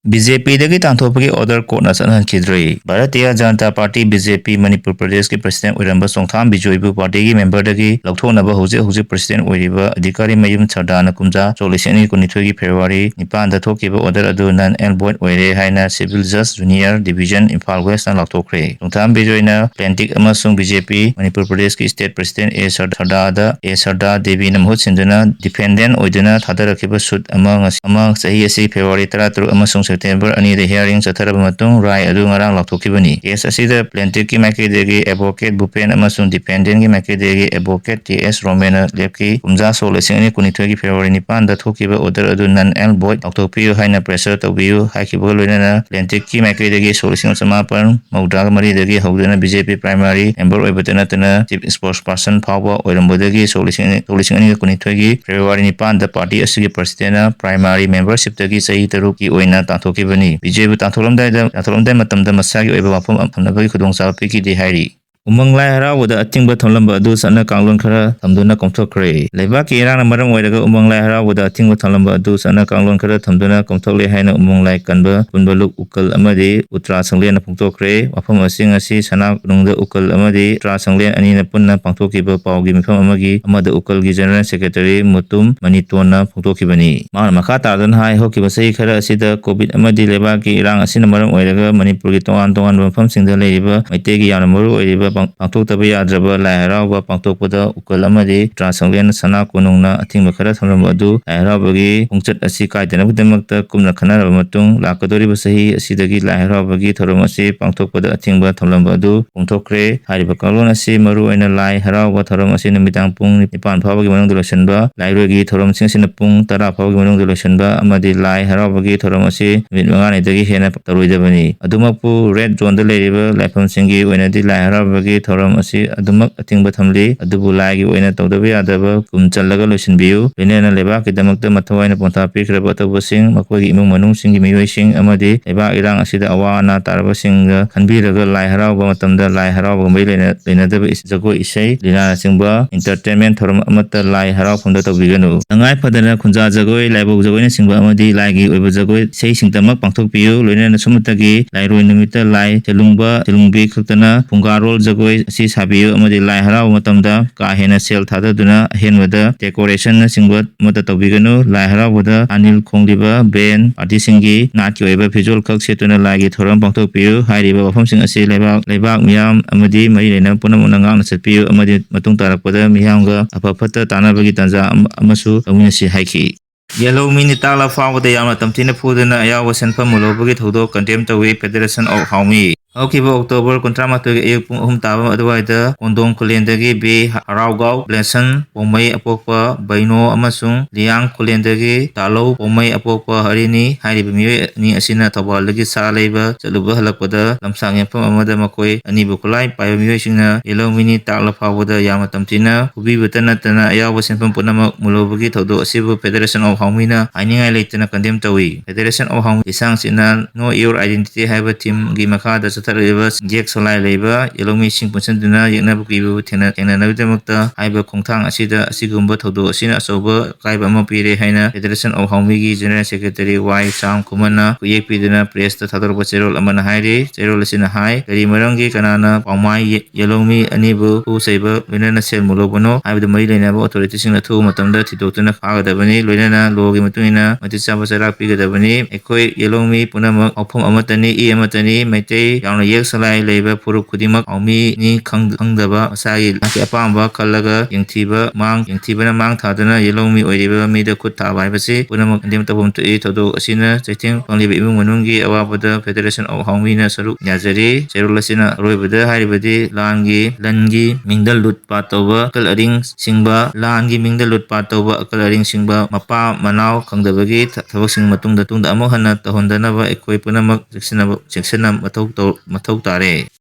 BJP तांथोपगी order कोर्टना चलहनखिद्रे Bharatiya Janata party BJP Manipur Pradesh की president ओइरंबा सोंथाम बिजोयबु party की मेंबरदगी लौथोनबा हौजे president ओइरिबा अधिकारी मयुम सरदाना कुमजा चोलिसनी कुनिथोगी फेब्रुवारी 9 दा थोकिबा ऑर्डर अदु नन एंड वॉइड ओइरे हाइना सिविल जज जूनियर डिवीजन इम्फाल वेस्ट ना लौथोखरे सोंथाम बिजोयना प्लेंटिक अमसुंग बीजेपी मणिपुर प्रदेश की state president A Sarda Devi नमहुत सिंदना डिफेंडेंट ओइदना थादरखिबा सुट अमंग सही असी फेब्रुवारी 13 अमसुंग सेप्टेम्बर 2 हियरिंग चथरब मतुंग राय अदु ngarang लाथोखिबनी केस असिदा प्लेंटिक की माइकेदेगी एडवोकेट भूपेन अमसुंग डिफेंडेंट की माइकेदेगी एडवोकेट टीएस रोमेना लेपकी कुमजा सोलेसिंग कुनिथोगी फेब्रुवारी 9 दा थोकिबा ऑर्डर अदु नन एंड वॉइड लाथोखियो हाइना प्रेशर तौबियो हाइकिबो लोइनाना प्लेंटिक की माइकेदेगी सोलेसिंग समापन मौद्राग मरीदेगी हौदना बीजेपी प्राइमरी मेंबर ओइबतना तना चीफ स्पोर्ट्स पर्सन फावबा ओइरंबदगी सोलेसिंग कुनिथोगी फेब्रुवारी 9 दा पार्टी असिगी प्रेसिडेंट प्राइमरी मेंबरशिप तगी सही तरुकी ओइना ताथोखिबनी बीजेपी ताथोलमदाय मतमदा मसागी ओइबा वाफम फमनबगी खुदोंचाबा पिकिदे हाइरी उमंग लाई हरावदा अतिंग थमलंब अदु सना कांगलोन खरा थमदुना कोंथोखरे लेबाकी इरांग मरम ओइरगा उमंग लाई हरावदा अतिंग थमलंब अदु सना कांगलोन खरा थमदुना कोंथोखले हाइना उमंग लाई कनबा पुनबलुक उकल अमदि उत्तरा संगलेन फोंथोखरे वाफम असिंग असि सना नुंगदा उकल अमदि उत्तरा संगलेन अनिना पुन्ना पांथोखिबा पावगी मिफम अमगी अमदा उकल गी जनरल सेक्रेटरी मुतुम मनितोना फोंथोखिबनी मान मखा तादन हाइ होकिबा सही खरा असिदा कोविड अमदि लेबाकी इरांग असिना मरम ओइरगा मणिपुर की तोंगान मफम सिंगदा लेरिबा मैतेगी याना मरु ओइरिबा पांथोक्तबा याद्रबा लाई हरावबा पांथोक्पदा उकल अमदि उत्तरा संगलेन सना कोनुंगना अथिंबा खरा थमलंब अदु लाई हरावबगी खोंचत असि कायदनबगदमक्ता कुमना खनारबा मतुंग लाकदोरिबा सही असिदगी लाई हरावबगी थोरम असि पांथोक्पदा अथिंबा थमलंब अदु पोंथोखरे हारिबा कांगलोन असि मरु ओइना लाई हरावबा थोरम असि नुमिदांग पुंग 9 फावबगी मनोंगदा लोइसनबा लाइरोगी थोरमसिंग असि पुंग 10 फावबगी मनोंगदा लोइसनबा अमदि लाई हरावबगी थोरम असि नुमित 5 हेना तरोइदबनी अदुमकपु रेड जोन दा लेरिबा लाइफमसिंगी ओइनादि लाई हरावबगी थोरम असि अदुमक अतिंबा थमली अदुबु लाइगी ओइना तौदबा यादबा कुम चल्लगा लोइसनबियु लोइनाना लेबाकी दमक्ता मथवाइना पोंथा पिखरबा अतोबसिंग मखोगी इमुंग मनुंगसिंगी मियोइसिंग अमदि लेबाक इरांग असिदा अवा अना तारबसिंगा खनबिरगा लाई हरावबा मतमदा लाई हरावबा मै लेनादबा जगो इसै लिनाचिंबा एंटरटेनमेंट थोरम अमता लाई हरावफमदा तौबिगनु नंगाइ फदना खुंजा जगोय लाइबौ जगोयना सिंबा अमदि लाइगी ओइबा जगोय sei singtamak पांथोकपियु लोइनाना सुमतगी लाइरोय नुमिता लाई तेलुंगबी खक्तना फुंगारोल जगोय असि साबियु अमदि लाई हराव मतमदा का हेना सेल थाददुना हेनवदा डेकोरेशन सिंबा मता तौबिगनु लाई हरावदा अनिल खोंगलिबा बेन पार्टीसिंगी नाटकी ओइबा फिजुअल खक सेतुना लाइगी थोरम पांथोकपियु हाइरिबा वफमसिंग असि लेबाक मियाम अमदि मरि लेना पुनमुना ngang चतपियु अमदि मतुंग तारकपदा मियामगा अफफता तानाबगी तंजा अमसु तौमिनसि हाइखि येलो मिनी ताला फावदा यामना तमथिना फुदना अयाव सेनफम मुलोबगी थौदो कंडेम तौई फेडरेशन ऑफ हाउमी हौकिबा अक्टोबर 19 अयुक पुंग 3 ताबा अदवाइदा कोंडोंग खुलेंदगी बे हरावगाव ब्लेसन पोमई अपोकपा बैनो अमसुंग लियांग खुलेंदगी तालौ पोमई अपोकपा हरिनी हाइरिबा मियोय नि असिना थौबालदगी सा लेबा चलुबा हलकपदा लमसांग यफम अमदा मकोय अनिबु खुलाइ पाइबा मियोयसिंगना येलो मिनी ताला फावदा यामना तमथिना हुबीबता नतना अयाव सेनफम पुनमक मुलोबगी थौदो असिबु फेडरेशन ऑफ हाउमीना हाइनिंगाइ लेतना कंडेम तौई फेडरेशन ऑफ हाउमी इसांगसिना नो योर आइडेंटिटी हाइबा थीम गी मखादा चथरइबा जेक सोलाइ लेबा येलोमी सिंग पुनसनदुना येकनाबु किबु थेंगनानबगदमक्ता हाइबा खोंथांग असिदा असिगुंबा थौदो असिना असौबा काइबा अमा पीरे हाइना फेडरेशन ऑफ हाउमीगी जनरल सेक्रेटरी वाई चांग कुमना कुयेकपीदुना प्रेसता थादरबा चेरोल अमना हाइरे चेरोल असिना हाइ करी मरंगी कनाना पाउमाइ येलोमी अनिबु हुसैबा लोइनाना सेल मुलोबनो हाइबदा मरि लेनाबा ऑथोरिटीसिंगना थु मतमदा थिदोक्तुना फागदबनी लोइनाना लोगी मतुंगिना मतिचाबा चराक पिगदबनी एखोय येलोमी पुनमक औफम अमतनी ई अमतनी मैतै यावना येक सलाइ लेबा फुरुप खुदिमक हाउमी नि खंगदबा मसागी अपांबा खल्लगा यंगथीबना मांग थादना येलोमी ओइरिबा मीदा खुद थाबा हाइबसि पुनमक कंडेम तौफम तुई थौदोक असिना चैथेंग फंगलिबा इमुंग मनुंगी अवाबदा फेडरेशन ऑफ हाउमीना सरुक याजरी चेरोल असिना अरोइबदा हाइरिबदि लनगी मिंगदा लुटपाट तौबा अकल अरिंग सिंगबा लानगी मिंगदा लुटपाट तौबा अकल अरिंग सिंगबा मपा मनाव खंगदबगी थबकसिंग मतुंगदा अमुक हन्ना तहොꯟදනबा एखोय पुनमक चेक्सना मथौ तारे।